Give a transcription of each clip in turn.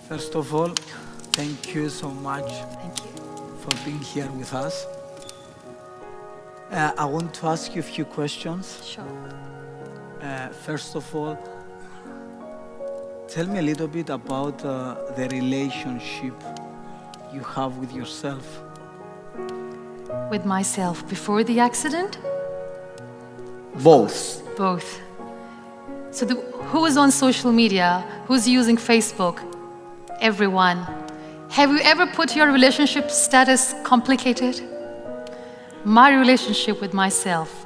First of all, thank you so much Thank you. for being here with us. I want to ask you a few questions. Sure. First of all, tell me a little bit about the relationship you have with yourself. With myself before the accident? Both. Both. So who is on social media? Who's using Facebook? Everyone. Have you ever put your relationship status complicated? My relationship with myself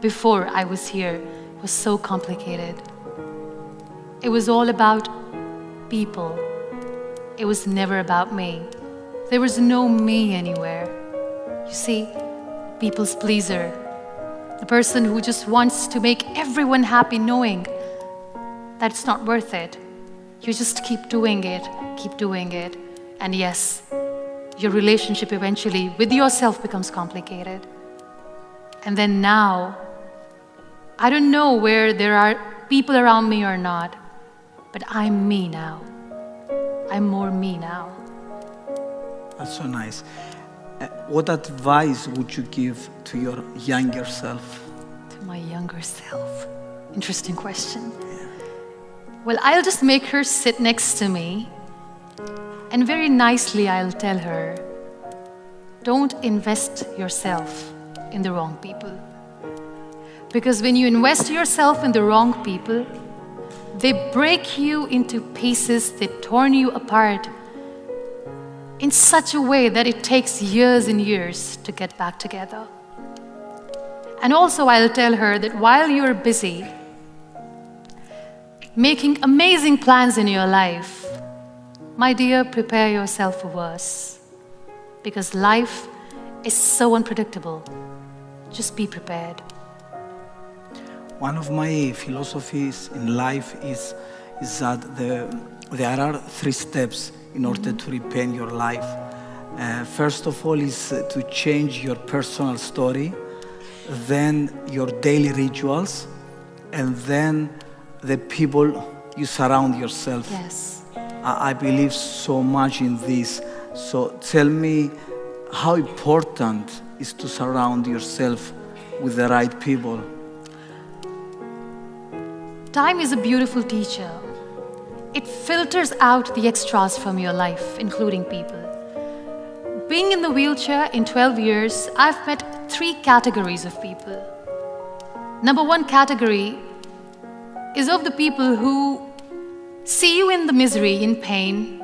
before I was here was so complicated. It was all about people. It was never about me. There was no me anywhere. You see, people's pleaser. The person who just wants to make everyone happy knowing that it's not worth it. You just keep doing it. And yes, your relationship eventually with yourself becomes complicated. And then now, I don't know where there are people around me or not, but I'm me now. I'm more me now. That's so nice. What advice would you give to your younger self? To my younger self. Interesting question. Well, I'll just make her sit next to me, and very nicely I'll tell her, don't invest yourself in the wrong people. Because when you invest yourself in the wrong people, they break you into pieces, they torn you apart in such a way that it takes years and years to get back together. And also I'll tell her that while you're busy making amazing plans in your life, my dear, prepare yourself for worse. Because life is so unpredictable. Just be prepared. One of my philosophies in life is that there are 3 steps in order to repaint your life. First of all is to change your personal story, then your daily rituals, and then the people you surround yourself. Yes. I believe so much in this. So tell me how important is to surround yourself with the right people. Time is a beautiful teacher. It filters out the extras from your life, including people. Being in the wheelchair in 12 years, I've met 3 categories of people. Number 1 category is of the people who see you in the misery, in pain,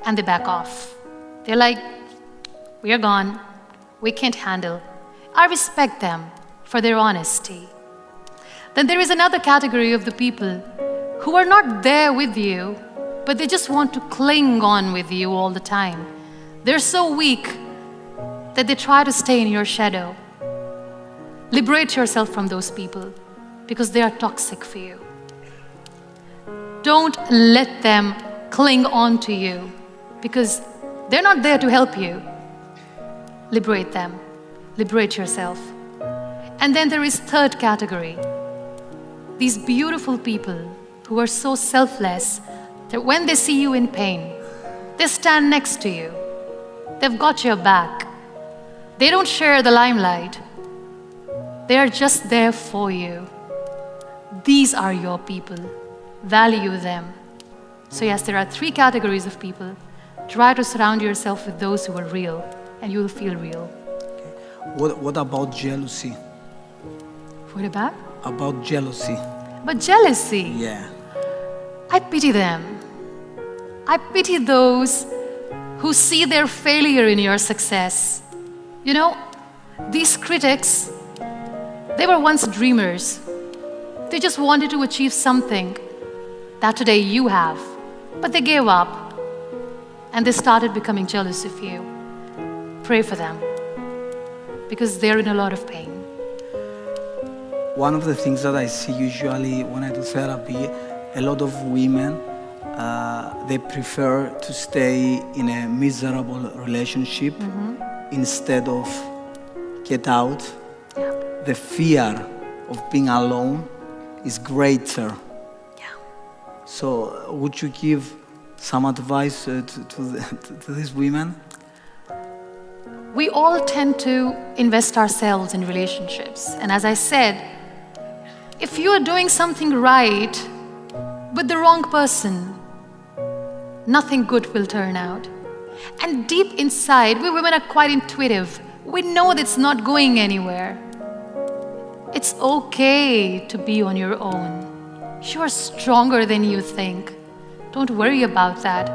and they back off. They're like, we are gone, we can't handle. I respect them for their honesty. Then there is another category of the people who are not there with you, but they just want to cling on with you all the time. They're so weak that they try to stay in your shadow. Liberate yourself from those people because they are toxic for you. Don't let them cling on to you because they're not there to help you. Liberate them. Liberate yourself. And then there is 3rd category. These beautiful people who are so selfless that when they see you in pain, they stand next to you. They've got your back. They don't share the limelight. They are just there for you. These are your people. Value them. So yes, there are 3 categories of people. Try to surround yourself with those who are real, and you will feel real. What about jealousy? What about? About jealousy. But jealousy. Yeah. I pity them. I pity those who see their failure in your success. You know, these critics, they were once dreamers. They just wanted to achieve something that today you have, but they gave up and they started becoming jealous of you. Pray for them because they're in a lot of pain. One of the things that I see usually when I do therapy, a lot of women, they prefer to stay in a miserable relationship instead of get out. Yeah. The fear of being alone is greater. Yeah. So would you give some advice to these women? We all tend to invest ourselves in relationships. And as I said, if you are doing something right with the wrong person, nothing good will turn out. And deep inside, we women are quite intuitive. We know that it's not going anywhere. It's okay to be on your own. You are stronger than you think. Don't worry about that.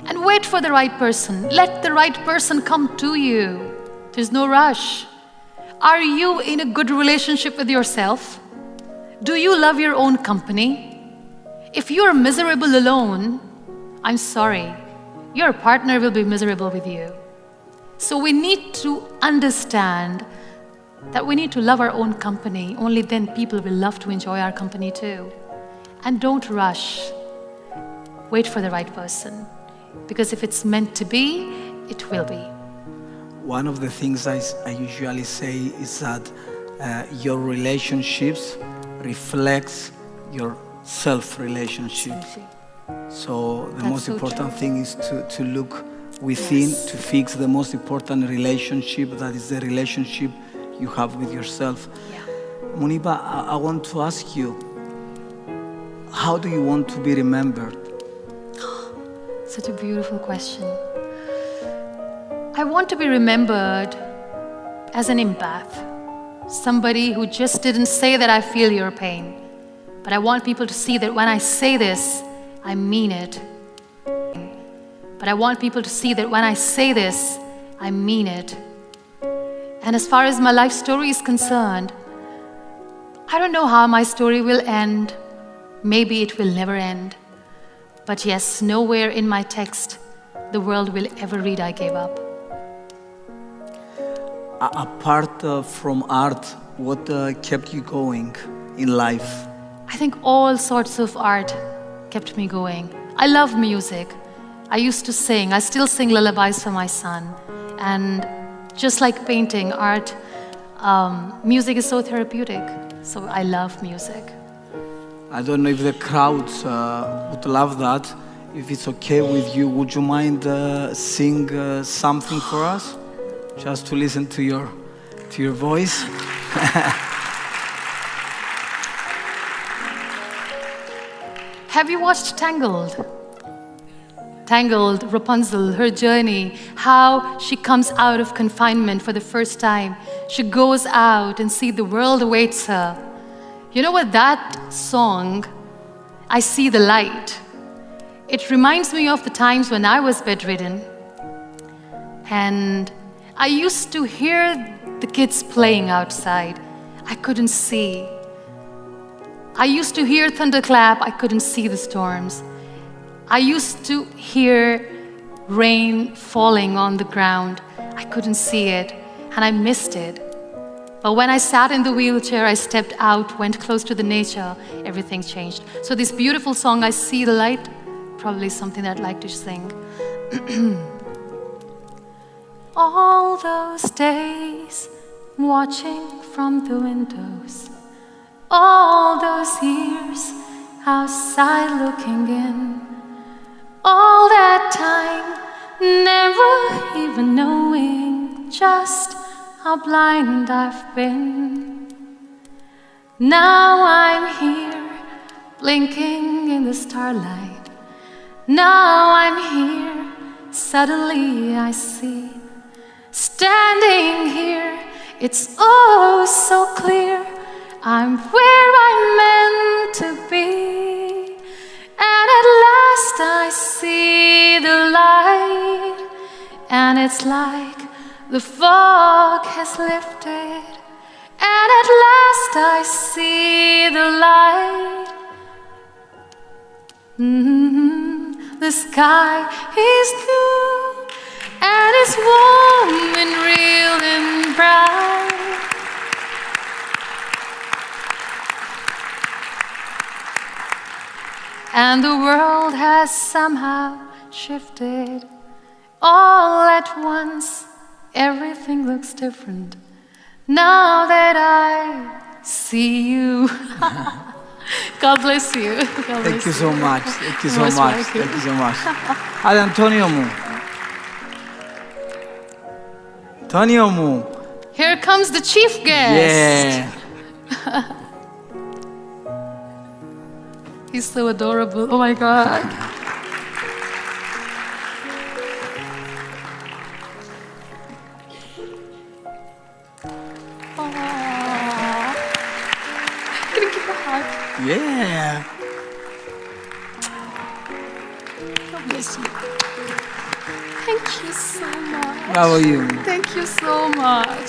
And wait for the right person. Let the right person come to you. There's no rush. Are you in a good relationship with yourself? Do you love your own company? If you're miserable alone, I'm sorry, your partner will be miserable with you. So we need to understand that we need to love our own company. Only then people will love to enjoy our company too. And don't rush. Wait for the right person. Because if it's meant to be, it will be. One of the things I usually say is that your relationships reflects your self-relationship. So the most important thing is to look within, to fix the most important relationship, that is the relationship you have with yourself. Yeah. Muneeba, I want to ask you, how do you want to be remembered? Such a beautiful question. I want to be remembered as an empath, somebody who just didn't say that I feel your pain, but I want people to see that when I say this, I mean it. But I want people to see that when I say this, I mean it. And as far as my life story is concerned, I don't know how my story will end. Maybe it will never end. But yes, nowhere in my text the world will ever read I gave up. Apart from art, what kept you going in life? I think all sorts of art kept me going. I love music. I used to sing. I still sing lullabies for my son. And just like painting, art, music is so therapeutic. So I love music. I don't know if the crowds would love that. If it's okay with you, would you mind sing something for us? Just to listen to your voice. Have you watched Tangled? Tangled, Rapunzel, her journey, how she comes out of confinement for the first time. She goes out and sees the world awaits her. You know what, that song, I See the Light, it reminds me of the times when I was bedridden. And I used to hear the kids playing outside. I couldn't see. I used to hear thunderclap. I couldn't see the storms. I used to hear rain falling on the ground. I couldn't see it, and I missed it. But when I sat in the wheelchair, I stepped out, went close to the nature, everything changed. So this beautiful song, I See the Light, probably something that I'd like to sing. All those days, watching from the windows, all those years, outside looking in, all that time, never even knowing just how blind I've been. Now I'm here, blinking in the starlight. Now I'm here, suddenly I see. Standing here, it's oh so clear, I'm where I'm meant to be. And at last I see the light, and it's like the fog has lifted. And at last I see the light. The sky is blue, and it's warm and real and bright. And the world has somehow shifted. All at once, everything looks different. Now that I see you. God bless you. God Thank bless you so much. Thank you so Most much. welcome. Thank you so much. Hadi Antonio mu. Antonio mu. Here comes the chief guest. Yeah. He's so adorable. Oh my God. Aww. Can you give a hug? Yeah. God bless you. Thank you so much. How are you? Thank you so much.